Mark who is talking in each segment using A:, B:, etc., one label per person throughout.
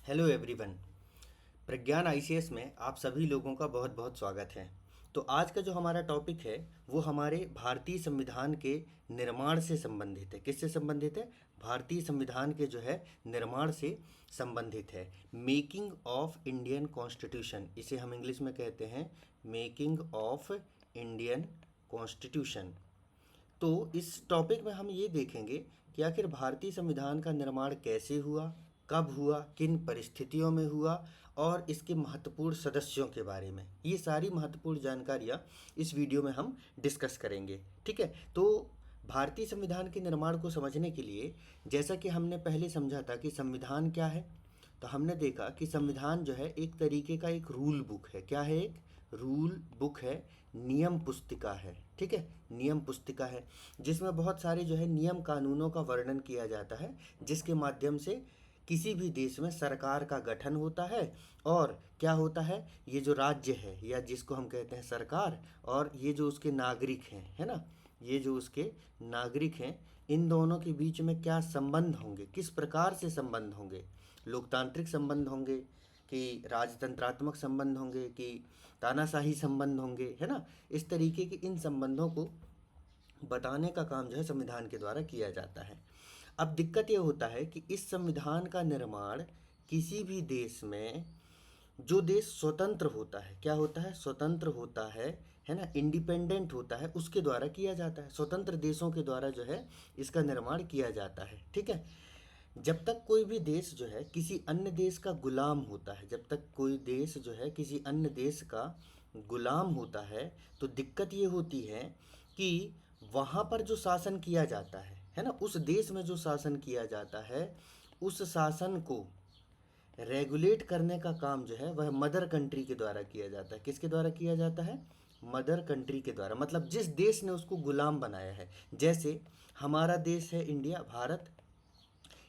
A: Hello everyone. प्रज्ञान ICS में आप सभी लोगों का बहुत बहुत स्वागत है। तो आज का जो हमारा टॉपिक है वो हमारे भारतीय संविधान के निर्माण से संबंधित है। किससे संबंधित है? भारतीय संविधान के जो है निर्माण से संबंधित है। मेकिंग ऑफ इंडियन कॉन्स्टिट्यूशन, इसे हम इंग्लिश में कहते हैं मेकिंग ऑफ इंडियन कॉन्स्टिट्यूशन। तो इस टॉपिक में हम ये देखेंगे कि आखिर भारतीय संविधान का निर्माण कैसे हुआ, कब हुआ, किन परिस्थितियों में हुआ और इसके महत्वपूर्ण सदस्यों के बारे में। ये सारी महत्वपूर्ण जानकारियाँ इस वीडियो में हम डिस्कस करेंगे। ठीक है। तो भारतीय संविधान के निर्माण को समझने के लिए, जैसा कि हमने पहले समझा था कि संविधान क्या है, तो हमने देखा कि संविधान जो है एक तरीके का एक रूल बुक है। क्या है? एक रूल बुक है, नियम पुस्तिका है। ठीक है, नियम पुस्तिका है जिसमें बहुत सारे जो है नियम कानूनों का वर्णन किया जाता है, जिसके माध्यम से किसी भी देश में सरकार का गठन होता है। और क्या होता है, ये जो राज्य है या जिसको हम कहते हैं सरकार, और ये जो उसके नागरिक हैं, है ना, ये जो उसके नागरिक हैं, इन दोनों के बीच में क्या संबंध होंगे, किस प्रकार से संबंध होंगे। लोकतांत्रिक संबंध होंगे कि राजतंत्रात्मक संबंध होंगे कि तानाशाही संबंध होंगे, है ना। इस तरीके के इन संबंधों को बताने का काम जो है संविधान के द्वारा किया जाता है। अब दिक्कत ये होता है कि इस संविधान का निर्माण किसी भी देश में, जो देश स्वतंत्र होता है, क्या होता है, स्वतंत्र होता है ना, इंडिपेंडेंट होता है, उसके द्वारा किया जाता है। स्वतंत्र देशों के द्वारा जो है इसका निर्माण किया जाता है। ठीक है। जब तक कोई भी देश जो है किसी अन्य देश का गुलाम होता है, जब तक कोई देश जो है किसी अन्य देश का गुलाम होता है, तो दिक्कत ये होती है कि वहाँ पर जो शासन किया जाता है ना, उस देश में जो शासन किया जाता है, उस शासन को रेगुलेट करने का काम जो है वह मदर कंट्री के द्वारा किया जाता है। किसके द्वारा किया जाता है? मदर कंट्री के द्वारा, मतलब जिस देश ने उसको गुलाम बनाया है। जैसे हमारा देश है इंडिया, भारत,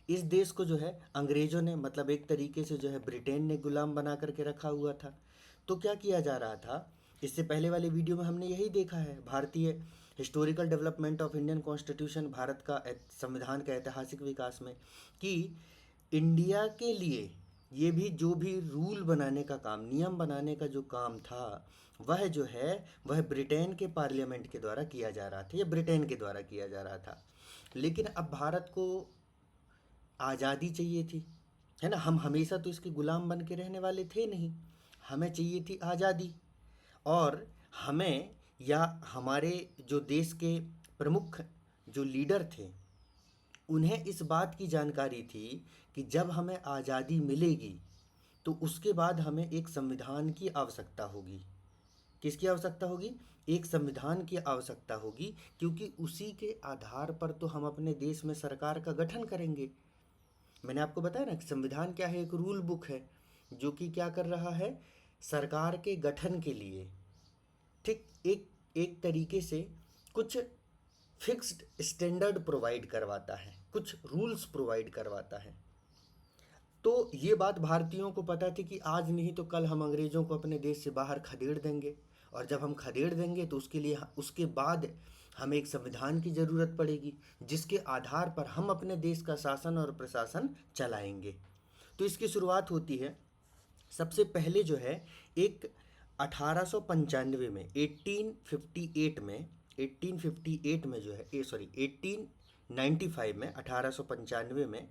A: इस देश को जो है अंग्रेज़ों ने, मतलब एक तरीके से जो है ब्रिटेन ने गुलाम बना करके रखा हुआ था। तो क्या किया जा रहा था, इससे पहले वाले वीडियो में हमने यही देखा है, भारतीय historical development of Indian constitution, Bharat का संविधान का ऐतिहासिक विकास में, कि इंडिया के लिए ये भी जो भी रूल बनाने का काम, नियम बनाने का जो काम था, वह जो है वह ब्रिटेन के पार्लियामेंट के द्वारा किया जा रहा था या ब्रिटेन के द्वारा किया जा रहा था। लेकिन अब भारत को आज़ादी चाहिए थी, है ना। हम हमेशा तो इसके गुलाम बन के रहने वाले थे नहीं, हमें चाहिए थी आज़ादी। और हमें, या हमारे जो देश के प्रमुख जो लीडर थे, उन्हें इस बात की जानकारी थी कि जब हमें आज़ादी मिलेगी तो उसके बाद हमें एक संविधान की आवश्यकता होगी। किसकी आवश्यकता होगी? एक संविधान की आवश्यकता होगी, क्योंकि उसी के आधार पर तो हम अपने देश में सरकार का गठन करेंगे। मैंने आपको बताया ना कि संविधान क्या है, एक रूल बुक है जो कि क्या कर रहा है, सरकार के गठन के लिए, ठीक, एक एक तरीके से कुछ फिक्स्ड स्टैंडर्ड प्रोवाइड करवाता है, कुछ रूल्स प्रोवाइड करवाता है। तो ये बात भारतीयों को पता थी कि आज नहीं तो कल हम अंग्रेज़ों को अपने देश से बाहर खदेड़ देंगे, और जब हम खदेड़ देंगे तो उसके लिए, उसके बाद हमें एक संविधान की ज़रूरत पड़ेगी जिसके आधार पर हम अपने देश का शासन और प्रशासन चलाएंगे। तो इसकी शुरुआत होती है सबसे पहले जो है एक 1895 में, 1858 में, 1858 में जो है, 1895 में, 1895 में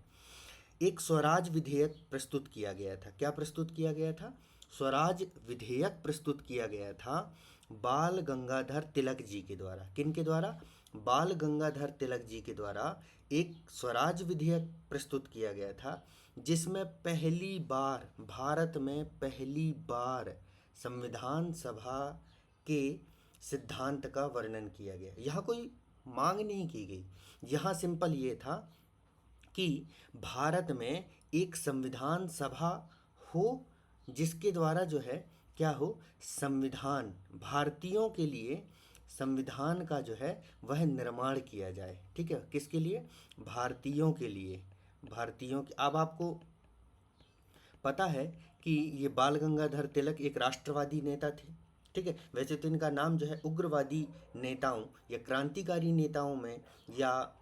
A: एक स्वराज विधेयक प्रस्तुत किया गया था। क्या प्रस्तुत किया गया था? स्वराज विधेयक प्रस्तुत किया गया था बाल गंगाधर तिलक जी के द्वारा। किन के द्वारा? बाल गंगाधर तिलक जी के द्वारा एक स्वराज विधेयक प्रस्तुत किया गया था, जिसमें पहली बार, भारत में पहली बार संविधान सभा के सिद्धांत का वर्णन किया गया। यहाँ कोई मांग नहीं की गई, यहाँ सिंपल ये था कि भारत में एक संविधान सभा हो, जिसके द्वारा जो है क्या हो, संविधान, भारतीयों के लिए संविधान का जो है वह निर्माण किया जाए। ठीक है, किसके लिए? भारतीयों के लिए, भारतीयों के। अब आपको पता है कि ये बाल गंगाधर तिलक एक राष्ट्रवादी नेता थे। ठीक है, वैसे तो इनका नाम जो है उग्रवादी नेताओं या क्रांतिकारी नेताओं में, या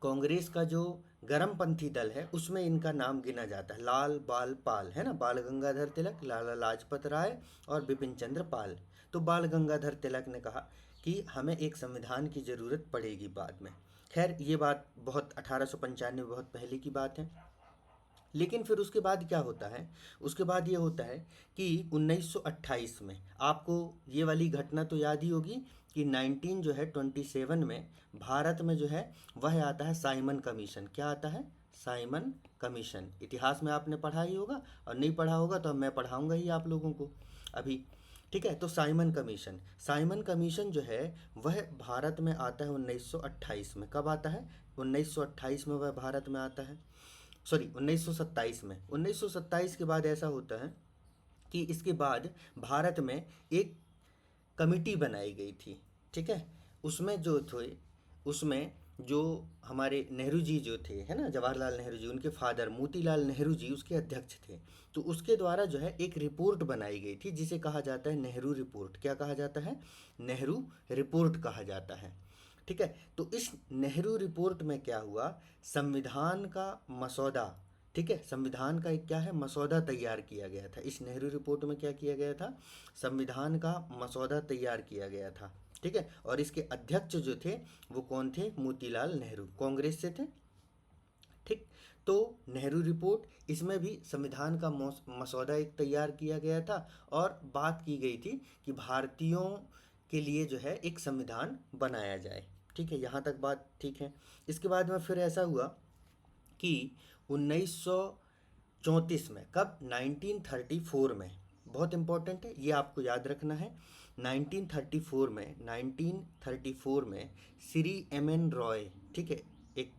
A: कांग्रेस का जो गरमपंथी दल है उसमें इनका नाम गिना जाता है। लाल बाल पाल है ना, बाल गंगाधर तिलक, लाला लाजपत राय और बिपिन चंद्र पाल। तो बाल गंगाधर तिलक ने कहा कि हमें एक संविधान की ज़रूरत पड़ेगी बाद में। खैर ये बात बहुत 1895 बहुत पहले की बात है। लेकिन फिर उसके बाद क्या होता है, उसके बाद ये होता है कि 1928 में, आपको ये वाली घटना तो याद ही होगी कि 19 जो है 27 में भारत में जो है वह आता है साइमन कमीशन। क्या आता है? Simon commission. इतिहास में आपने पढ़ा ही होगा, और नहीं पढ़ा होगा तो अब मैं पढ़ाऊंगा ही आप लोगों को अभी। ठीक है, तो साइमन कमीशन, साइमन कमीशन जो है वह भारत में आता है 1928 में। कब आता है? 1928 में वह भारत में आता है, सॉरी 1927 में। 1927 के बाद ऐसा होता है कि इसके बाद भारत में एक कमिटी बनाई गई थी। ठीक है, उसमें जो थे, उसमें जो हमारे नेहरू जी जो थे, है ना, जवाहरलाल नेहरू जी, उनके फादर मोतीलाल नेहरू जी उसके अध्यक्ष थे। तो उसके द्वारा जो है एक रिपोर्ट बनाई गई थी जिसे कहा जाता है नेहरू रिपोर्ट। क्या कहा जाता है? नेहरू रिपोर्ट कहा जाता है। ठीक है, तो इस नेहरू रिपोर्ट में क्या हुआ, संविधान का मसौदा, ठीक है, संविधान का एक क्या है, मसौदा तैयार किया गया था। इस नेहरू रिपोर्ट में क्या किया गया था? संविधान का मसौदा तैयार किया गया था। ठीक है, और इसके अध्यक्ष जो थे वो कौन थे? मोतीलाल नेहरू, कांग्रेस से थे। ठीक, तो नेहरू रिपोर्ट, इसमें भी संविधान का मसौदा एक तैयार किया गया था और बात की गई थी कि भारतीयों के लिए जो है एक संविधान बनाया जाए। ठीक है, यहाँ तक बात ठीक है। इसके बाद में फिर ऐसा हुआ कि 1934 में, कब? 1934 में, बहुत इंपॉर्टेंट है ये, आपको याद रखना है। 1934 में श्री एम एन रॉय, ठीक है, एक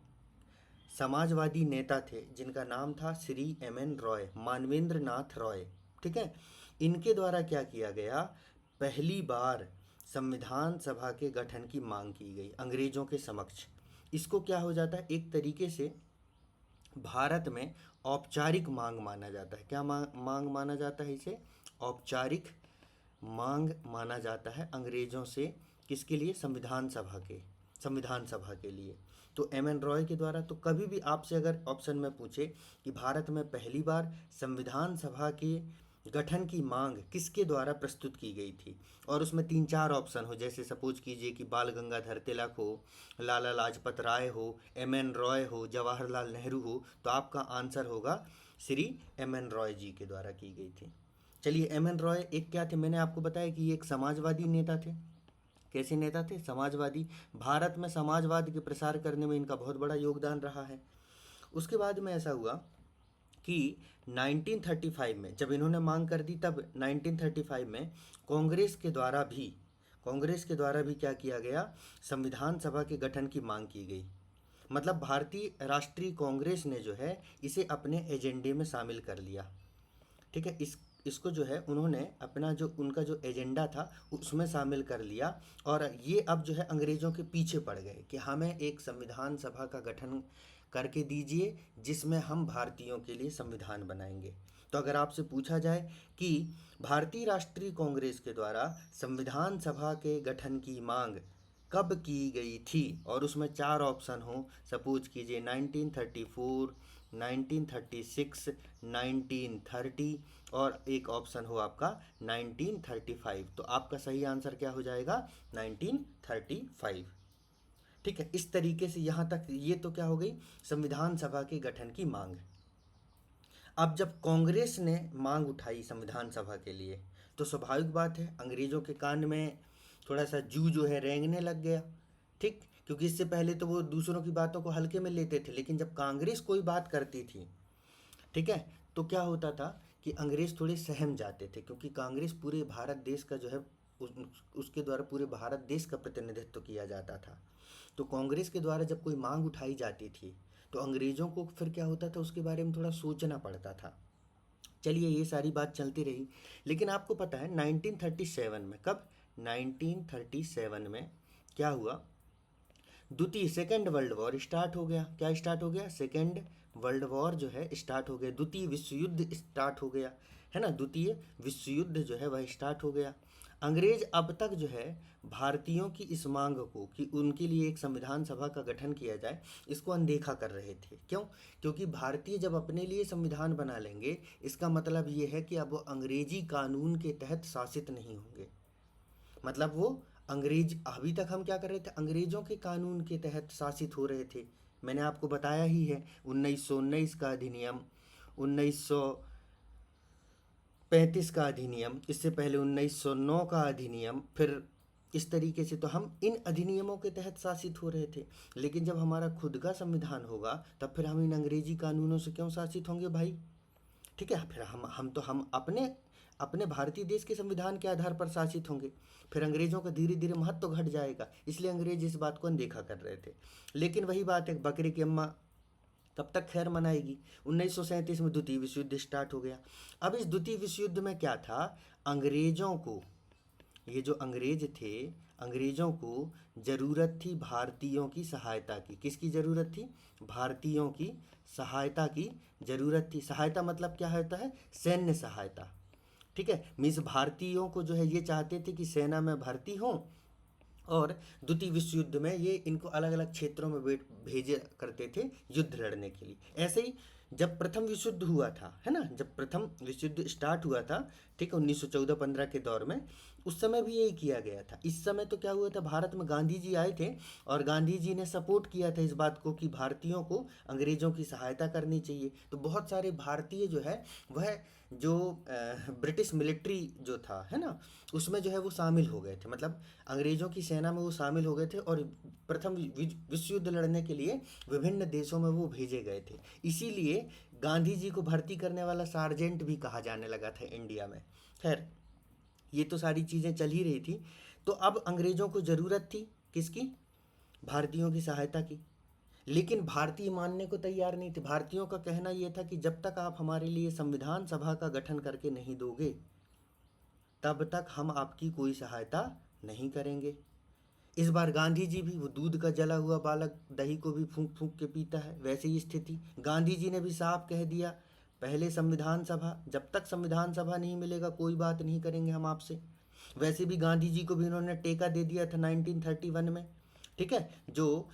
A: समाजवादी नेता थे जिनका नाम था श्री एम एन रॉय, मानवेंद्र नाथ रॉय। ठीक है, इनके द्वारा क्या किया गया, पहली बार संविधान सभा के गठन की मांग की गई अंग्रेजों के समक्ष। इसको क्या हो जाता है, एक तरीके से भारत में औपचारिक मांग माना जाता है। क्या मांग माना जाता है इसे? औपचारिक मांग माना जाता है अंग्रेजों से। किसके लिए? संविधान सभा के लिए। तो एम एन रॉय के द्वारा। तो कभी भी आपसे अगर ऑप्शन में पूछे कि भारत में पहली बार संविधान सभा के गठन की मांग किसके द्वारा प्रस्तुत की गई थी, और उसमें 3-4 ऑप्शन हो, जैसे सपोज कीजिए कि बाल गंगाधर तिलक हो, लाला लाजपत राय हो, एम एन रॉय हो, जवाहरलाल नेहरू हो, तो आपका आंसर होगा श्री एम एन रॉय जी के द्वारा की गई थी। चलिए, एम एन रॉय एक क्या थे, मैंने आपको बताया कि ये एक समाजवादी नेता थे। कैसे नेता थे? समाजवादी। भारत में समाजवाद के प्रसार करने में इनका बहुत बड़ा योगदान रहा है। उसके बाद में ऐसा हुआ कि 1935 में जब इन्होंने मांग कर दी, तब 1935 में कांग्रेस के द्वारा भी क्या किया गया, संविधान सभा के गठन की मांग की गई। मतलब भारतीय राष्ट्रीय कांग्रेस ने जो है इसे अपने एजेंडे में शामिल कर लिया। ठीक है, इसको जो है उन्होंने अपना जो उनका जो एजेंडा था उसमें शामिल कर लिया, और ये अब जो है अंग्रेज़ों के पीछे पड़ गए कि हमें एक संविधान सभा का गठन करके दीजिए जिसमें हम भारतीयों के लिए संविधान बनाएंगे। तो अगर आपसे पूछा जाए कि भारतीय राष्ट्रीय कांग्रेस के द्वारा संविधान सभा के गठन की मांग कब की गई थी, और उसमें 4 ऑप्शन हो, सपोज कीजिए 1934, 1936, 1930 और एक ऑप्शन हो आपका 1935, तो आपका सही आंसर क्या हो जाएगा? 1935। ठीक है, इस तरीके से यहाँ तक ये तो क्या हो गई, संविधान सभा के गठन की मांग। अब जब कांग्रेस ने मांग उठाई संविधान सभा के लिए, तो स्वाभाविक बात है अंग्रेज़ों के कान में थोड़ा सा जू जो है रेंगने लग गया। ठीक, क्योंकि इससे पहले तो वो दूसरों की बातों को हल्के में लेते थे, लेकिन जब कांग्रेस कोई बात करती थी, ठीक है, तो क्या होता था कि अंग्रेज़ थोड़े सहम जाते थे, क्योंकि कांग्रेस पूरे भारत देश का जो है उसके द्वारा पूरे भारत देश का प्रतिनिधित्व किया जाता था। तो कांग्रेस के द्वारा जब कोई मांग उठाई जाती थी तो अंग्रेज़ों को फिर क्या होता था, उसके बारे में थोड़ा सोचना पड़ता था। चलिए, ये सारी बात चलती रही, लेकिन आपको पता है 1937 में, कब? 1937 में क्या हुआ, द्वितीय सेकेंड वर्ल्ड वॉर स्टार्ट हो गया। क्या स्टार्ट हो गया? सेकेंड वर्ल्ड वॉर जो है स्टार्ट हो गया, द्वितीय विश्व युद्ध स्टार्ट हो गया, है ना, द्वितीय विश्व युद्ध जो है वह स्टार्ट हो गया। अंग्रेज अब तक जो है भारतीयों की इस मांग को कि उनके लिए एक संविधान सभा का गठन किया जाए, इसको अनदेखा कर रहे थे। क्यों? क्योंकि भारतीय जब अपने लिए संविधान बना लेंगे, इसका मतलब ये है कि अब वो अंग्रेजी कानून के तहत शासित नहीं होंगे। मतलब वो अंग्रेज, अभी तक हम क्या कर रहे थे, अंग्रेजों के कानून के तहत शासित हो रहे थे। मैंने आपको बताया ही है, 1919 का अधिनियम, 1935 का अधिनियम, इससे पहले 1909 का अधिनियम, फिर इस तरीके से तो हम इन अधिनियमों के तहत शासित हो रहे थे। लेकिन जब हमारा खुद का संविधान होगा, तब फिर हम इन अंग्रेजी कानूनों से क्यों शासित होंगे भाई? ठीक है, फिर हम अपने अपने भारतीय देश के संविधान के आधार पर शासित होंगे। फिर अंग्रेजों का धीरे धीरे महत्व तो घट जाएगा, इसलिए अंग्रेज इस बात को अनदेखा कर रहे थे। लेकिन वही बात है, बकरी की अम्मा कब तक खैर मनाएगी। 1937 में द्वितीय विश्व युद्ध स्टार्ट हो गया। अब इस द्वितीय विश्व युद्ध में क्या था, अंग्रेजों को, ये जो अंग्रेज थे, अंग्रेजों को ज़रूरत थी भारतीयों की सहायता की। किसकी ज़रूरत थी? भारतीयों की सहायता की ज़रूरत थी। सहायता मतलब क्या होता है? सैन्य सहायता। ठीक है, मीन्स भारतीयों को जो है ये चाहते थे कि सेना में भर्ती हों, और द्वितीय विश्व युद्ध में ये इनको अलग अलग क्षेत्रों में भेजे करते थे युद्ध लड़ने के लिए। ऐसे ही जब प्रथम विश्व युद्ध हुआ था, है ना, जब प्रथम विश्व युद्ध स्टार्ट हुआ था, ठीक है, 1914-15 के दौर में, उस समय भी यही किया गया था। इस समय तो क्या हुआ था, भारत में गांधी जी आए थे और गांधी जी ने सपोर्ट किया था इस बात को कि भारतीयों को अंग्रेज़ों की सहायता करनी चाहिए। तो बहुत सारे भारतीय जो है वह जो ब्रिटिश मिलिट्री जो था, है ना, उसमें जो है वो शामिल हो गए थे। मतलब अंग्रेज़ों की सेना में वो शामिल हो गए थे और प्रथम विश्व युद्ध लड़ने के लिए विभिन्न देशों में वो भेजे गए थे। इसीलिए गांधी जी को भर्ती करने वाला सार्जेंट भी कहा जाने लगा था इंडिया में। खैर, ये तो सारी चीज़ें चल ही रही थी। तो अब अंग्रेज़ों को ज़रूरत थी किसकी? भारतीयों की सहायता की। लेकिन भारतीय मानने को तैयार नहीं थे। भारतीयों का कहना यह था कि जब तक आप हमारे लिए संविधान सभा का गठन करके नहीं दोगे, तब तक हम आपकी कोई सहायता नहीं करेंगे। इस बार गांधी जी भी, वो दूध का जला हुआ बालक दही को भी फूंक फूंक के पीता है, वैसे ही स्थिति। गांधी जी ने भी साफ कह दिया, पहले संविधान सभा, जब तक संविधान सभा नहीं मिलेगा कोई बात नहीं करेंगे हम आपसे। वैसे भी गांधी जी को भी उन्होंने टेका दे दिया था 1931 में। ठीक है, जो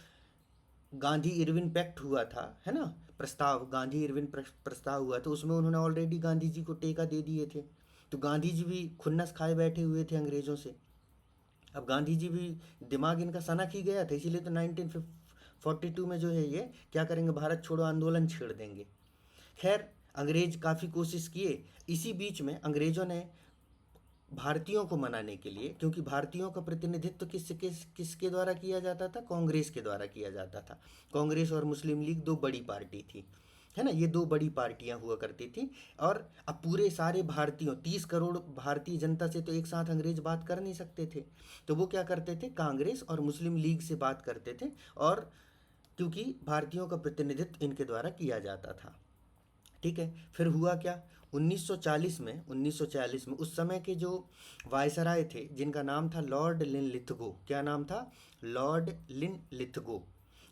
A: गांधी इरविन पैक्ट हुआ था, है ना, प्रस्ताव, गांधी इरविन प्रस्ताव हुआ था, उसमें उन्होंने ऑलरेडी गांधी जी को टेका दे दिए थे। तो गांधी जी भी खुन्नस खाए बैठे हुए थे अंग्रेज़ों से। अब गांधी जी भी, दिमाग इनका सनक ही गया था, इसीलिए तो 1942 में जो है ये क्या करेंगे, भारत छोड़ो आंदोलन छेड़ देंगे। खैर, अंग्रेज काफ़ी कोशिश किए। इसी बीच में अंग्रेज़ों ने भारतीयों को मनाने के लिए, क्योंकि भारतीयों का प्रतिनिधित्व किसके द्वारा किया जाता था? कांग्रेस के द्वारा किया जाता था। कांग्रेस और मुस्लिम लीग दो बड़ी पार्टी थी, है ना, ये दो बड़ी पार्टियां हुआ करती थी। और अब पूरे सारे भारतीयों, 30 करोड़ भारतीय जनता से तो एक साथ अंग्रेज बात कर नहीं सकते थे। तो वो क्या करते थे, कांग्रेस और मुस्लिम लीग से बात करते थे, और क्योंकि भारतीयों का प्रतिनिधित्व इनके द्वारा किया जाता था। ठीक है, फिर हुआ क्या, 1940 में उस समय के जो वायसराय थे, जिनका नाम था लॉर्ड लिनलिथगो। क्या नाम था? Lord Linlithgow.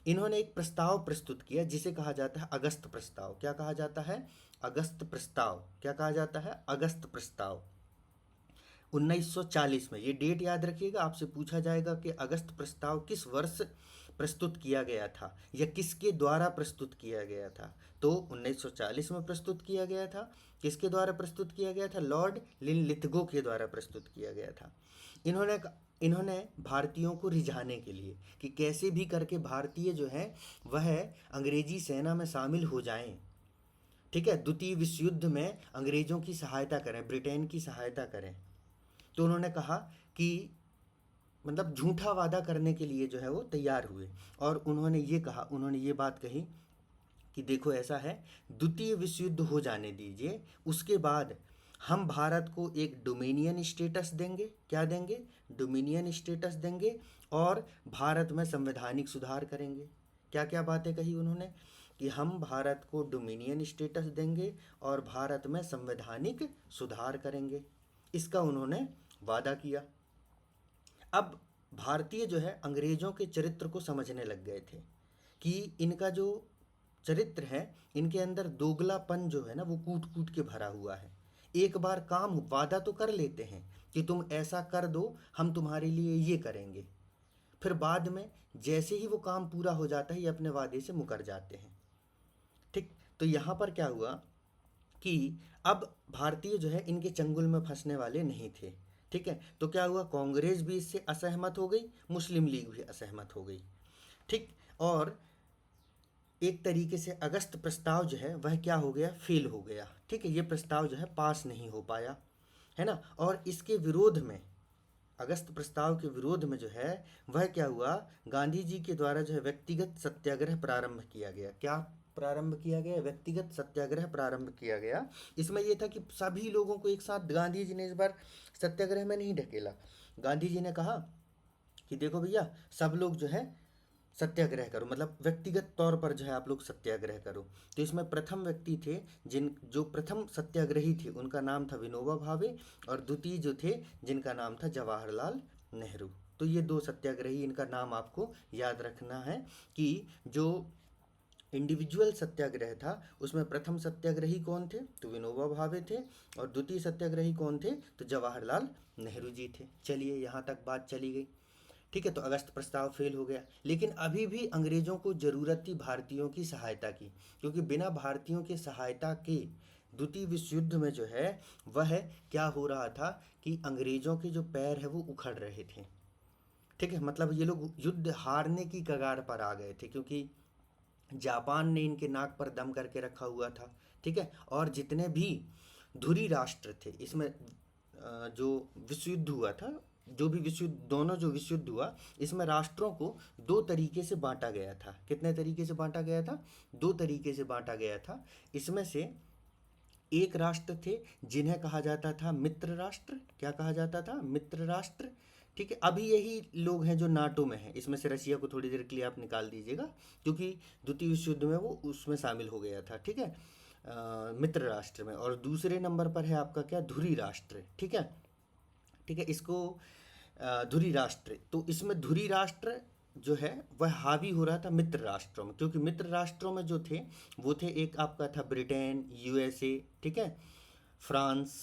A: इन्होंने एक प्रस्ताव प्रस्तुत किया जिसे कहा जाता है अगस्त प्रस्ताव। क्या कहा जाता है? अगस्त प्रस्ताव। क्या कहा जाता है? अगस्त प्रस्ताव। 1940 में, ये डेट याद रखिएगा, आपसे पूछा जाएगा कि अगस्त प्रस्ताव किस वर्ष प्रस्तुत किया गया था या किसके द्वारा प्रस्तुत किया गया था। तो 1940 में प्रस्तुत किया गया था। किसके द्वारा प्रस्तुत किया गया था? लॉर्ड लिनलिथगो के द्वारा प्रस्तुत किया गया था। इन्होंने इन्होंने भारतीयों को रिझाने के लिए कि कैसे भी करके भारतीय जो हैं वह अंग्रेजी सेना में शामिल हो जाएं। ठीक है, द्वितीय विश्व युद्ध में अंग्रेज़ों की सहायता करें, ब्रिटेन की सहायता करें। तो उन्होंने कहा कि, मतलब झूठा वादा करने के लिए जो है वो तैयार हुए, और उन्होंने ये कहा, उन्होंने ये बात कही कि देखो ऐसा है, द्वितीय विश्व युद्ध हो जाने दीजिए, उसके बाद हम भारत को एक डोमिनियन स्टेटस देंगे। क्या देंगे? डोमिनियन स्टेटस देंगे, और भारत में संवैधानिक सुधार करेंगे। क्या क्या बातें कही उन्होंने? कि हम भारत को डोमिनियन स्टेटस देंगे और भारत में संवैधानिक सुधार करेंगे। इसका उन्होंने वादा किया। अब भारतीय जो है अंग्रेज़ों के चरित्र को समझने लग गए थे कि इनका जो चरित्र है, इनके अंदर दोगलापन जो है ना, वो कूट कूट के भरा हुआ है। एक बार काम वादा तो कर लेते हैं कि तुम ऐसा कर दो, हम तुम्हारे लिए ये करेंगे, फिर बाद में जैसे ही वो काम पूरा हो जाता है ये अपने वादे से मुकर जाते हैं। ठीक। तो यहाँ पर क्या हुआ कि अब भारतीय जो है इनके चंगुल में फंसने वाले नहीं थे। ठीक है, तो क्या हुआ, कांग्रेस भी इससे असहमत हो गई, मुस्लिम लीग भी असहमत हो गई। ठीक। और एक तरीके से अगस्त प्रस्ताव जो है वह क्या हो गया, फेल हो गया। ठीक है, ये प्रस्ताव जो है पास नहीं हो पाया, है ना। और इसके विरोध में, अगस्त प्रस्ताव के विरोध में जो है वह क्या हुआ, गांधी जी के द्वारा जो है व्यक्तिगत सत्याग्रह प्रारंभ किया गया। क्या प्रारंभ किया गया, व्यक्तिगत सत्याग्रह प्रारंभ किया गया। इसमें यह था कि सभी लोगों को एक साथ गांधी जी ने इस बार सत्याग्रह में नहीं ढकेला। गांधी जी ने कहा कि देखो भैया, सब लोग जो है सत्याग्रह करो, मतलब व्यक्तिगत तौर पर जो है आप लोग सत्याग्रह करो। तो इसमें प्रथम व्यक्ति थे, जो प्रथम सत्याग्रही थे उनका नाम था विनोबा भावे, और द्वितीय जो थे जिनका नाम था जवाहरलाल नेहरू। तो ये दो सत्याग्रही, इनका नाम आपको याद रखना है कि जो इंडिविजुअल सत्याग्रह था उसमें प्रथम सत्याग्रही कौन थे, तो विनोबा भावे थे, और द्वितीय सत्याग्रही कौन थे, तो जवाहरलाल नेहरू जी थे। चलिए, यहाँ तक बात चली गई। ठीक है, तो अगस्त प्रस्ताव फेल हो गया, लेकिन अभी भी अंग्रेजों को जरूरत थी भारतीयों की सहायता की, क्योंकि बिना भारतीयों के सहायता के द्वितीय विश्व युद्ध में जो है वह क्या हो रहा था कि अंग्रेजों के जो पैर है वो उखड़ रहे थे। ठीक है, मतलब ये लोग युद्ध हारने की कगार पर आ गए थे, क्योंकि जापान ने इनके नाक पर दम करके रखा हुआ था। ठीक है, और जितने भी धुरी राष्ट्र थे इसमें, जो विश्व युद्ध हुआ था, जो भी विश्व युद्ध, दोनों जो विश्व युद्ध हुआ, इसमें राष्ट्रों को दो तरीके से बांटा गया था। कितने तरीके से बांटा गया था, दो तरीके से बांटा गया था। इसमें से एक राष्ट्र थे जिन्हें कहा जाता था मित्र राष्ट्र। क्या कहा जाता था, मित्र राष्ट्र। ठीक है, अभी यही लोग हैं जो नाटो में हैं। इसमें से रशिया को थोड़ी देर के लिए आप निकाल दीजिएगा, क्योंकि द्वितीय विश्व युद्ध में वो उसमें शामिल हो गया था। ठीक है, मित्र राष्ट्र में। और दूसरे नंबर पर है आपका क्या, धुरी राष्ट्र। ठीक है, ठीक है, इसको धुरी राष्ट्र। तो इसमें धुरी राष्ट्र जो है वह हावी हो रहा था मित्र राष्ट्रों में, क्योंकि मित्र राष्ट्रों में जो थे वो थे, एक आपका था ब्रिटेन, यूएसए, ठीक है, फ्रांस।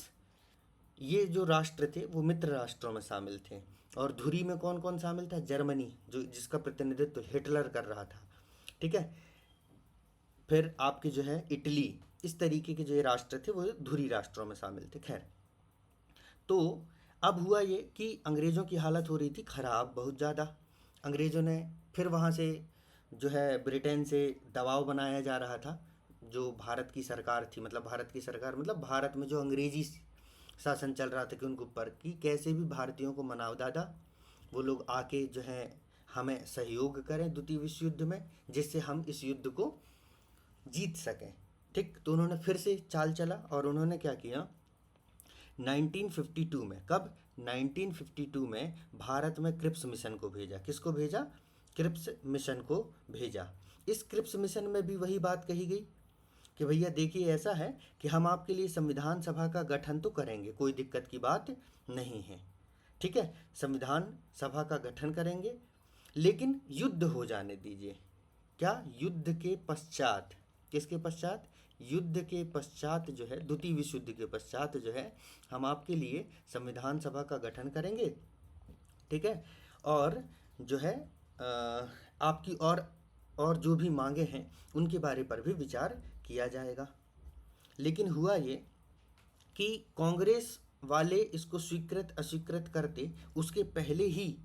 A: ये जो राष्ट्र थे वो मित्र राष्ट्रों में शामिल थे। और धुरी में कौन कौन शामिल था, जर्मनी, जो जिसका प्रतिनिधित्व हिटलर कर रहा था। ठीक है, फिर आपके जो है इटली, इस तरीके के जो ये राष्ट्र थे वो धुरी राष्ट्रों में शामिल थे। खैर, तो अब हुआ ये कि अंग्रेज़ों की हालत हो रही थी ख़राब बहुत ज़्यादा। अंग्रेज़ों ने फिर वहाँ से जो है ब्रिटेन से दबाव बनाया जा रहा था, जो भारत की सरकार थी, मतलब भारत की सरकार मतलब भारत में जो अंग्रेज़ी शासन चल रहा था कि उनके ऊपर, कि कैसे भी भारतीयों को मनाओ दादा, वो लोग आके जो है हमें सहयोग करें द्वितीय विश्व युद्ध में, जिससे हम इस युद्ध को जीत सकें। ठीक, तो उन्होंने फिर से चाल चला और उन्होंने क्या किया, 1952 में, कब, 1952 में भारत में क्रिप्स मिशन को भेजा। किसको भेजा, क्रिप्स मिशन को भेजा। इस क्रिप्स मिशन में भी वही बात कही गई कि भैया देखिए, ऐसा है कि हम आपके लिए संविधान सभा का गठन तो करेंगे, कोई दिक्कत की बात नहीं है। ठीक है, संविधान सभा का गठन करेंगे, लेकिन युद्ध हो जाने दीजिए। क्या, युद्ध के पश्चात, किसके पश्चात, युद्ध के पश्चात जो है, द्वितीय विश्व युद्ध के पश्चात जो है हम आपके लिए संविधान सभा का गठन करेंगे। ठीक है, और जो है आपकी और जो भी मांगे हैं उनके बारे पर भी विचार किया जाएगा। लेकिन हुआ ये कि कांग्रेस वाले इसको स्वीकृत अस्वीकृत करते उसके पहले ही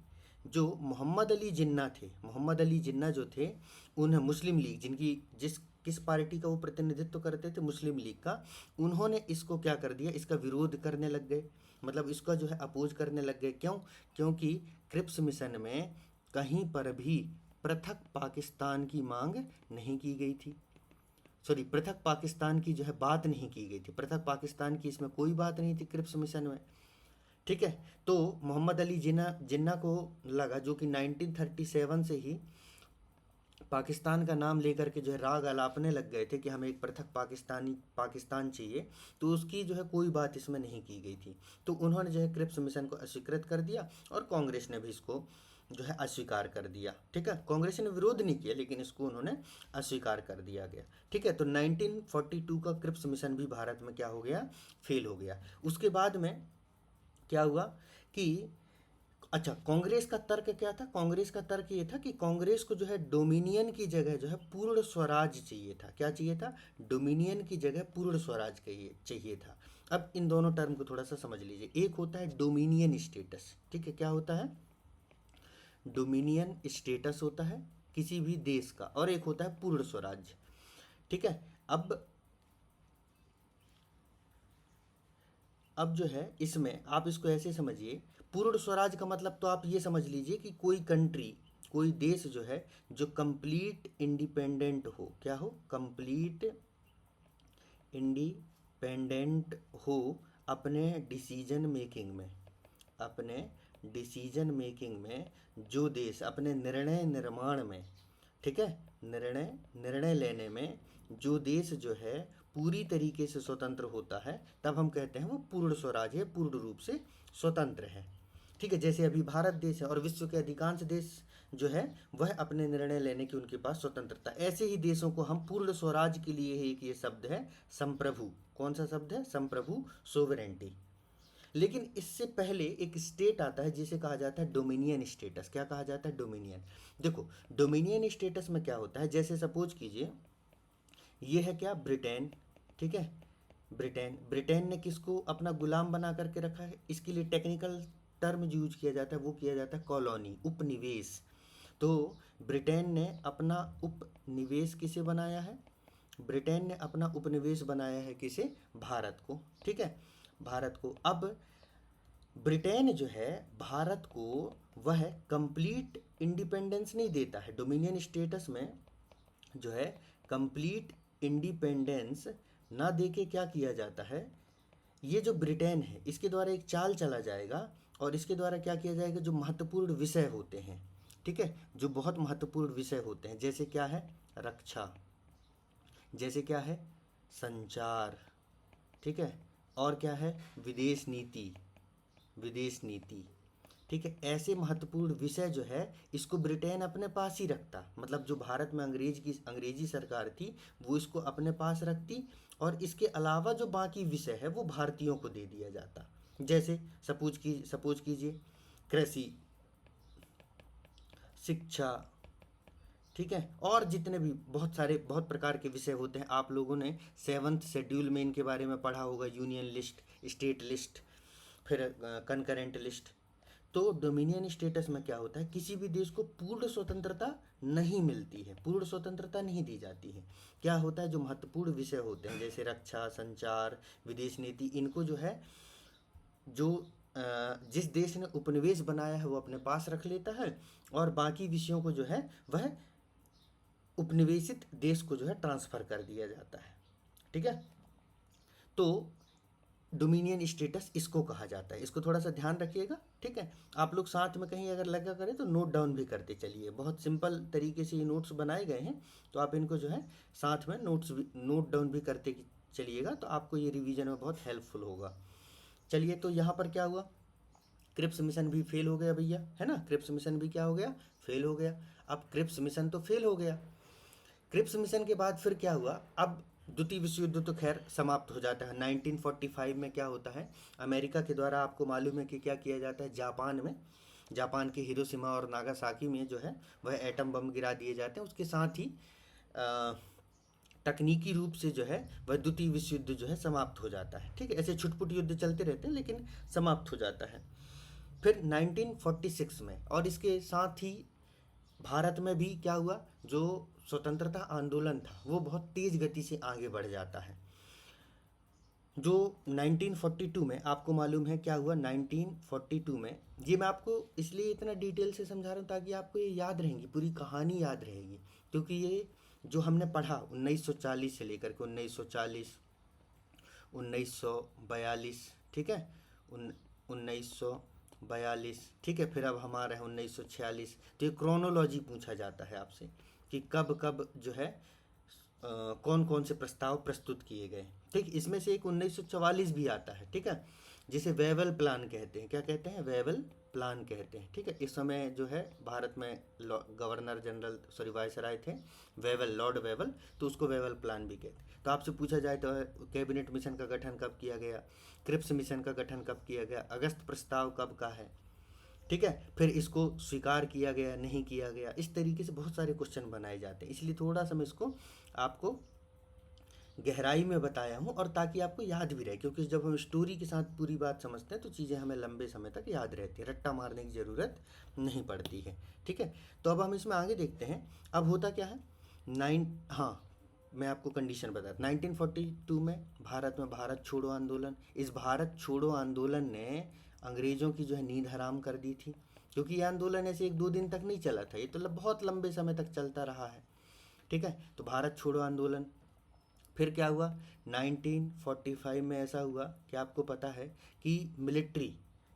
A: जो मोहम्मद अली जिन्ना थे, मोहम्मद अली जिन्ना जो थे, उन्हें मुस्लिम लीग, जिनकी जिस किस पार्टी का वो प्रतिनिधित्व करते थे, मुस्लिम लीग का, उन्होंने इसको क्या कर दिया, इसका विरोध करने लग गए, मतलब इसका जो है अपोज करने लग गए। क्यों, क्योंकि क्रिप्स मिशन में कहीं पर भी पृथक पाकिस्तान की मांग नहीं की गई थी। सॉरी, पृथक पाकिस्तान की जो है बात नहीं की गई थी, पृथक पाकिस्तान की इसमें कोई बात नहीं थी क्रिप्स मिशन में। ठीक है, तो मोहम्मद अली जिन्ना को लगा, जो कि 1937 से ही पाकिस्तान का नाम लेकर के जो है राग अलापने लग गए थे कि हमें एक पृथक पाकिस्तान चाहिए, तो उसकी जो है कोई बात इसमें नहीं की गई थी। तो उन्होंने जो है क्रिप्स मिशन को अस्वीकृत कर दिया और कांग्रेस ने भी इसको जो है अस्वीकार कर दिया। ठीक है, कांग्रेस ने विरोध नहीं किया लेकिन इसको उन्होंने अस्वीकार कर दिया गया। ठीक है, तो 1942 का क्रिप्स मिशन भी भारत में क्या हो गया, फेल हो गया। उसके बाद में क्या हुआ कि अच्छा, कांग्रेस का तर्क क्या था? कांग्रेस का तर्क ये था कि कांग्रेस को जो है डोमिनियन की जगह जो है पूर्ण स्वराज चाहिए था। क्या चाहिए था? डोमिनियन की जगह पूर्ण स्वराज चाहिए था। अब इन दोनों टर्म को थोड़ा सा समझ लीजिए। एक होता है डोमिनियन स्टेटस, ठीक है, क्या होता है? डोमिनियन स्टेटस होता है किसी भी देश का, और एक होता है पूर्ण स्वराज्य। ठीक है, अब जो है इसमें आप इसको ऐसे समझिए, पूर्ण स्वराज का मतलब तो आप ये समझ लीजिए कि कोई कंट्री, कोई देश जो है जो कंप्लीट इंडिपेंडेंट हो। क्या हो? कंप्लीट इंडिपेंडेंट हो अपने डिसीजन मेकिंग में। अपने डिसीजन मेकिंग में जो देश अपने निर्णय निर्माण में, ठीक है, निर्णय लेने में जो देश जो है पूरी तरीके से स्वतंत्र होता है, तब हम कहते हैं वो पूर्ण स्वराज है, पूर्ण रूप से स्वतंत्र है। ठीक है, जैसे अभी भारत देश है और विश्व के अधिकांश देश जो है वह अपने निर्णय लेने की उनके पास स्वतंत्रता। ऐसे ही देशों को हम पूर्ण स्वराज के लिए एक ये शब्द है संप्रभु। कौन सा शब्द है? संप्रभु, सोवरेंटी। लेकिन इससे पहले एक स्टेट आता है जिसे कहा जाता है डोमिनियन स्टेटस। क्या कहा जाता है? डोमिनियन। देखो, डोमिनियन स्टेटस में क्या होता है, जैसे सपोज कीजिए ये है क्या, ब्रिटेन। ठीक है, ब्रिटेन ने किसको अपना गुलाम बना करके रखा है? इसके लिए टेक्निकल टर्म जो यूज किया जाता है वो किया जाता है कॉलोनी, उपनिवेश। तो ब्रिटेन ने अपना उपनिवेश किसे बनाया है? ब्रिटेन ने अपना उपनिवेश बनाया है किसे? भारत को। ठीक है, भारत को। अब ब्रिटेन जो है भारत को वह कंप्लीट इंडिपेंडेंस नहीं देता है। डोमिनियन स्टेटस में जो है कंप्लीट इंडिपेंडेंस ना देके क्या किया जाता है, ये जो ब्रिटेन है इसके द्वारा एक चाल चला जाएगा, और इसके द्वारा क्या किया जाएगा, जो महत्वपूर्ण विषय होते हैं, ठीक है, जो बहुत महत्वपूर्ण विषय होते हैं, जैसे क्या है, रक्षा, जैसे क्या है, संचार, ठीक है, और क्या है, विदेश नीति, विदेश नीति। ठीक है, ऐसे महत्वपूर्ण विषय जो है इसको ब्रिटेन अपने पास ही रखता। मतलब जो भारत में अंग्रेजी सरकार थी वो इसको अपने पास रखती, और इसके अलावा जो बाकी विषय है वो भारतीयों को दे दिया जाता। जैसे सपोज कीजिए कृषि, शिक्षा, ठीक है, और जितने भी बहुत सारे बहुत प्रकार के विषय होते हैं। आप लोगों ने 7th शेड्यूल में इनके बारे में पढ़ा होगा, यूनियन लिस्ट, स्टेट लिस्ट, फिर कंकरेंट लिस्ट। तो डोमिनियन स्टेटस में क्या होता है, किसी भी देश को पूर्ण स्वतंत्रता नहीं मिलती है, पूर्ण स्वतंत्रता नहीं दी जाती है। क्या होता है, जो महत्वपूर्ण विषय होते हैं जैसे रक्षा, संचार, विदेश नीति, इनको जो है जो जिस देश ने उपनिवेश बनाया है वो अपने पास रख लेता है, और बाकी विषयों को जो है वह उपनिवेशित देश को जो है ट्रांसफ़र कर दिया जाता है। ठीक है, तो डोमिनियन स्टेटस इसको कहा जाता है। इसको थोड़ा सा ध्यान रखिएगा। ठीक है, आप लोग साथ में कहीं अगर लगा करें तो नोट डाउन भी करते चलिए। बहुत सिंपल तरीके से ये नोट्स बनाए गए हैं, तो आप इनको जो है साथ में नोट डाउन भी करते चलिएगा, तो आपको ये रिवीजन में बहुत हेल्पफुल होगा। चलिए, तो यहाँ पर क्या हुआ, क्रिप्स मिशन भी फेल हो गया भैया, है ना, क्रिप्स मिशन भी क्या हो गया, फेल हो गया। अब क्रिप्स मिशन तो फेल हो गया, क्रिप्स मिशन के बाद फिर क्या हुआ, अब द्वितीय विश्व युद्ध तो खैर समाप्त हो जाता है। 1945 में क्या होता है, अमेरिका के द्वारा आपको मालूम है कि क्या किया जाता है, जापान में, जापान के हिरोशिमा और नागासाकी में जो है वह एटम बम गिरा दिए जाते हैं। उसके साथ ही तकनीकी रूप से जो है वह द्वितीय विश्व युद्ध जो है समाप्त हो जाता है। ठीक है, ऐसे छुटपुट युद्ध चलते रहते हैं लेकिन समाप्त हो जाता है। फिर 1946 में, और इसके साथ ही भारत में भी क्या हुआ, जो स्वतंत्रता आंदोलन था वो बहुत तेज़ गति से आगे बढ़ जाता है। जो 1942 में आपको मालूम है क्या हुआ, 1942 में, ये मैं आपको इसलिए इतना डिटेल से समझा रहा हूँ ताकि आपको ये याद रहेंगी, पूरी कहानी याद रहेगी, क्योंकि ये जो हमने पढ़ा 1940 से लेकर के 1940, 1942, ठीक है, 1942, ठीक है, फिर अब हमारा है 1946। तो ये क्रोनोलॉजी पूछा जाता है आपसे कि कब कब जो है कौन कौन से प्रस्ताव प्रस्तुत किए गए। ठीक, इसमें से एक 1944 भी आता है, ठीक है, जिसे वेवल प्लान कहते हैं। क्या कहते हैं? वेवल प्लान कहते हैं। ठीक है, इस समय जो है भारत में गवर्नर जनरल वायसराय थे वेवल, लॉर्ड वेवल, तो उसको वेवल प्लान भी कहते हैं। तो आपसे पूछा जाए तो कैबिनेट मिशन का गठन कब किया गया, क्रिप्स मिशन का गठन कब किया गया, अगस्त प्रस्ताव कब का है, ठीक है, फिर इसको स्वीकार किया गया नहीं किया गया, इस तरीके से बहुत सारे क्वेश्चन बनाए जाते हैं। इसलिए थोड़ा सा मैं इसको आपको गहराई में बताया हूँ, और ताकि आपको याद भी रहे, क्योंकि जब हम स्टोरी के साथ पूरी बात समझते हैं तो चीज़ें हमें लंबे समय तक याद रहती है, रट्टा मारने की ज़रूरत नहीं पड़ती है। ठीक है, तो अब हम इसमें आगे देखते हैं। अब होता क्या है, हाँ, मैं आपको कंडीशन बता, 1942 में भारत में भारत छोड़ो आंदोलन, इस भारत छोड़ो आंदोलन ने अंग्रेज़ों की जो है नींद हराम कर दी थी, क्योंकि ये आंदोलन ऐसे एक दो दिन तक नहीं चला था, ये तो बहुत लंबे समय तक चलता रहा है। ठीक है, तो भारत छोड़ो आंदोलन, फिर क्या हुआ 1945 में, ऐसा हुआ कि आपको पता है कि मिलिट्री,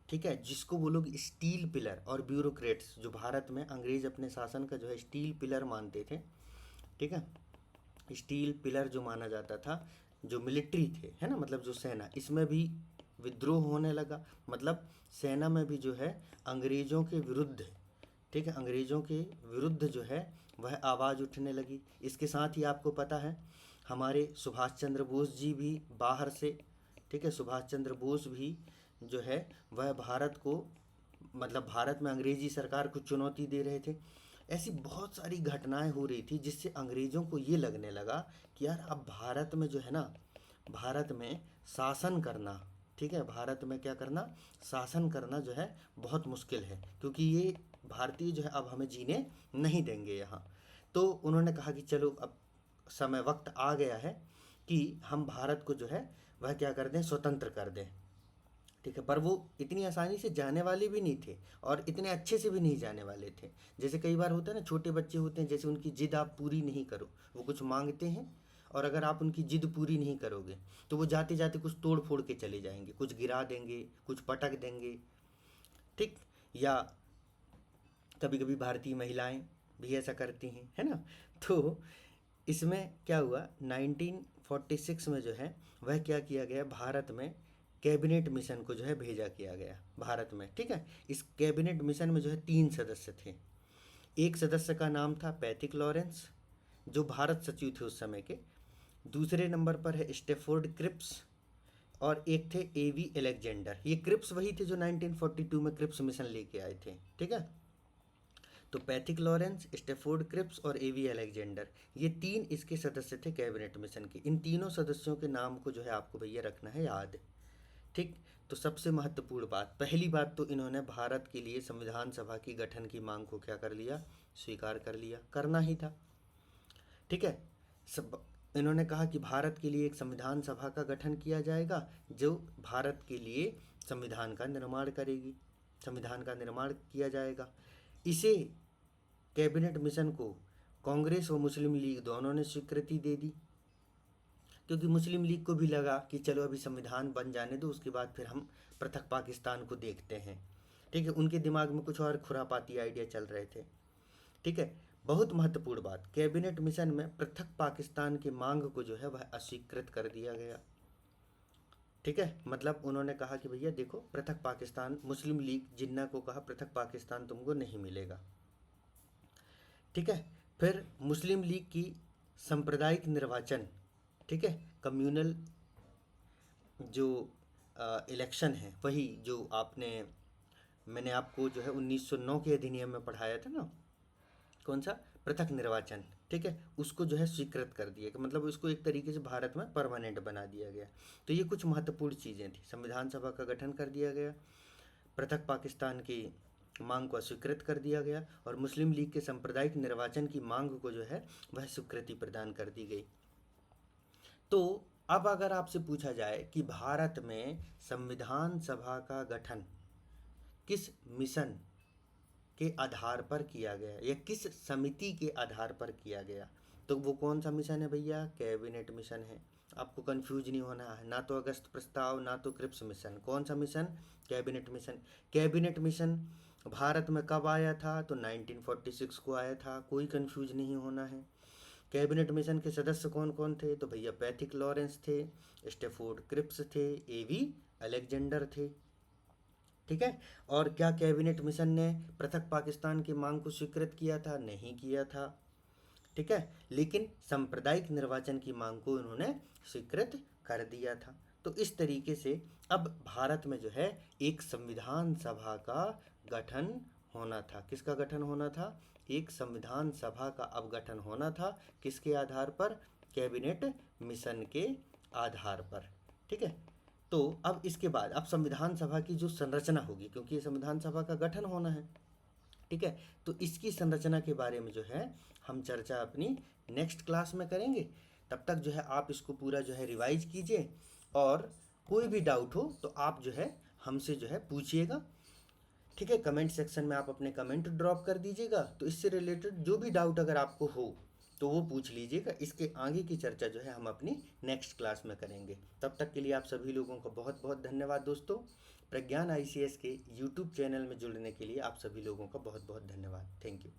A: ठीक है, जिसको वो लोग स्टील पिलर और ब्यूरोक्रेट्स, जो भारत में अंग्रेज अपने शासन का जो है स्टील पिलर मानते थे, ठीक है, स्टील पिलर जो माना जाता था, जो मिलिट्री थे, है ना, मतलब जो सेना, इसमें भी विद्रोह होने लगा, मतलब सेना में भी जो है अंग्रेज़ों के विरुद्ध, ठीक है, अंग्रेज़ों के विरुद्ध जो है वह आवाज़ उठने लगी। इसके साथ ही आपको पता है हमारे सुभाष चंद्र बोस जी भी बाहर से, ठीक है, सुभाष चंद्र बोस भी जो है वह भारत को, मतलब भारत में अंग्रेजी सरकार को चुनौती दे रहे थे। ऐसी बहुत सारी घटनाएं हो रही थी जिससे अंग्रेज़ों को ये लगने लगा कि यार अब भारत में जो है ना, भारत में शासन करना, ठीक है, भारत में क्या करना, शासन करना जो है बहुत मुश्किल है, क्योंकि ये भारतीय जो है अब हमें जीने नहीं देंगे यहाँ। तो उन्होंने कहा कि चलो अब समय वक्त आ गया है कि हम भारत को जो है वह क्या कर दें, स्वतंत्र कर दें। ठीक है, पर वो इतनी आसानी से जाने वाले भी नहीं थे और इतने अच्छे से भी नहीं जाने वाले थे। जैसे कई बार होता है ना, छोटे बच्चे होते हैं, जैसे उनकी जिद आप पूरी नहीं करो, वो कुछ मांगते हैं, और अगर आप उनकी जिद पूरी नहीं करोगे तो वो जाते जाते कुछ तोड़ फोड़ के चले जाएंगे, कुछ गिरा देंगे, कुछ पटक देंगे। ठीक, या कभी कभी भारतीय महिलाएं भी ऐसा करती हैं, है ना। तो इसमें क्या हुआ 1946 में जो है वह क्या किया गया, भारत में कैबिनेट मिशन को जो है भेजा किया गया भारत में। ठीक है, इस कैबिनेट मिशन में जो है 3 सदस्य थे। एक सदस्य का नाम था पैथिक लॉरेंस, जो भारत सचिव थे उस समय के। दूसरे नंबर पर है स्टेफोर्ड क्रिप्स, और एक थे एवी एलेक्जेंडर। ये क्रिप्स वही थे जो 1942 में क्रिप्स मिशन लेके आए थे। ठीक है, तो पैथिक लॉरेंस, स्टेफोर्ड क्रिप्स और एवी अलेक्जेंडर, ये 3 इसके सदस्य थे कैबिनेट मिशन के। इन तीनों सदस्यों के नाम को जो है आपको भैया रखना है याद। ठीक, तो सबसे महत्वपूर्ण बात, पहली बात तो इन्होंने भारत के लिए संविधान सभा की गठन की मांग को क्या कर लिया, स्वीकार कर लिया, करना ही था। ठीक है, सब इन्होंने कहा कि भारत के लिए एक संविधान सभा का गठन किया जाएगा जो भारत के लिए संविधान का निर्माण करेगी, संविधान का निर्माण किया जाएगा। इसे कैबिनेट मिशन को कांग्रेस और मुस्लिम लीग दोनों ने स्वीकृति दे दी, क्योंकि मुस्लिम लीग को भी लगा कि चलो अभी संविधान बन जाने दो, उसके बाद फिर हम पृथक पाकिस्तान को देखते हैं। ठीक है, उनके दिमाग में कुछ और खुरापाती आइडिया चल रहे थे। ठीक है, बहुत महत्वपूर्ण बात, कैबिनेट मिशन में पृथक पाकिस्तान की मांग को जो है वह अस्वीकृत कर दिया गया। ठीक है, मतलब उन्होंने कहा कि भैया देखो पृथक पाकिस्तान, मुस्लिम लीग जिन्ना को कहा पृथक पाकिस्तान तुमको नहीं मिलेगा। ठीक है, फिर मुस्लिम लीग की सांप्रदायिक निर्वाचन, ठीक है, कम्युनल जो इलेक्शन है, वही जो मैंने आपको जो है 1909 के अधिनियम में पढ़ाया था ना, कौन सा, पृथक निर्वाचन, ठीक है, उसको जो है स्वीकृत कर दिया, कि मतलब उसको एक तरीके से भारत में परमानेंट बना दिया गया। तो ये कुछ महत्वपूर्ण चीज़ें थी, संविधान सभा का गठन कर दिया गया, पृथक पाकिस्तान की मांग को अस्वीकृत कर दिया गया, और मुस्लिम लीग के सांप्रदायिक निर्वाचन की मांग को जो है वह स्वीकृति प्रदान कर दी गई। तो अब अगर आपसे पूछा जाए कि भारत में संविधान सभा का गठन किस मिशन के आधार पर किया गया या किस समिति के आधार पर किया गया, तो वो कौन सा मिशन है भैया, कैबिनेट मिशन है। आपको कंफ्यूज नहीं होना है, ना तो अगस्त प्रस्ताव ना तो क्रिप्स मिशन, कौन सा mission, cabinet mission. Cabinet mission Bharat में कब आया था, तो 1946 को आया था, कोई कंफ्यूज नहीं होना है। कैबिनेट मिशन के सदस्य कौन कौन थे, तो भैया पैथिक लॉरेंस थे, स्टेफोर्ड क्रिप्स थे, एवी अलेक्जेंडर थे। ठीक है। और क्या कैबिनेट मिशन ने पृथक पाकिस्तान की मांग को स्वीकृत किया था? नहीं किया था। ठीक है। लेकिन सांप्रदायिक निर्वाचन की मांग को उन्होंने स्वीकृत कर दिया था। तो इस तरीके से अब भारत में जो है एक संविधान सभा का गठन होना था। किसका गठन होना था? एक संविधान सभा का अब गठन होना था। किसके आधार पर? कैबिनेट मिशन के आधार पर। ठीक है। तो अब इसके बाद अब संविधान सभा की जो संरचना होगी, क्योंकि ये संविधान सभा का गठन होना है, ठीक है, तो इसकी संरचना के बारे में जो है हम चर्चा अपनी नेक्स्ट क्लास में करेंगे। तब तक जो है आप इसको पूरा जो है रिवाइज कीजिए, और कोई भी डाउट हो तो आप जो है हमसे जो है पूछिएगा। ठीक है, कमेंट सेक्शन में आप अपने कमेंट ड्रॉप कर दीजिएगा। तो इससे रिलेटेड जो भी डाउट अगर आपको हो तो वो पूछ लीजिएगा। इसके आगे की चर्चा जो है हम अपनी नेक्स्ट क्लास में करेंगे। तब तक के लिए आप सभी लोगों को बहुत बहुत धन्यवाद दोस्तों। प्रज्ञान आईसीएस के यूट्यूब चैनल में जुड़ने के लिए आप सभी लोगों का बहुत बहुत धन्यवाद। Thank you.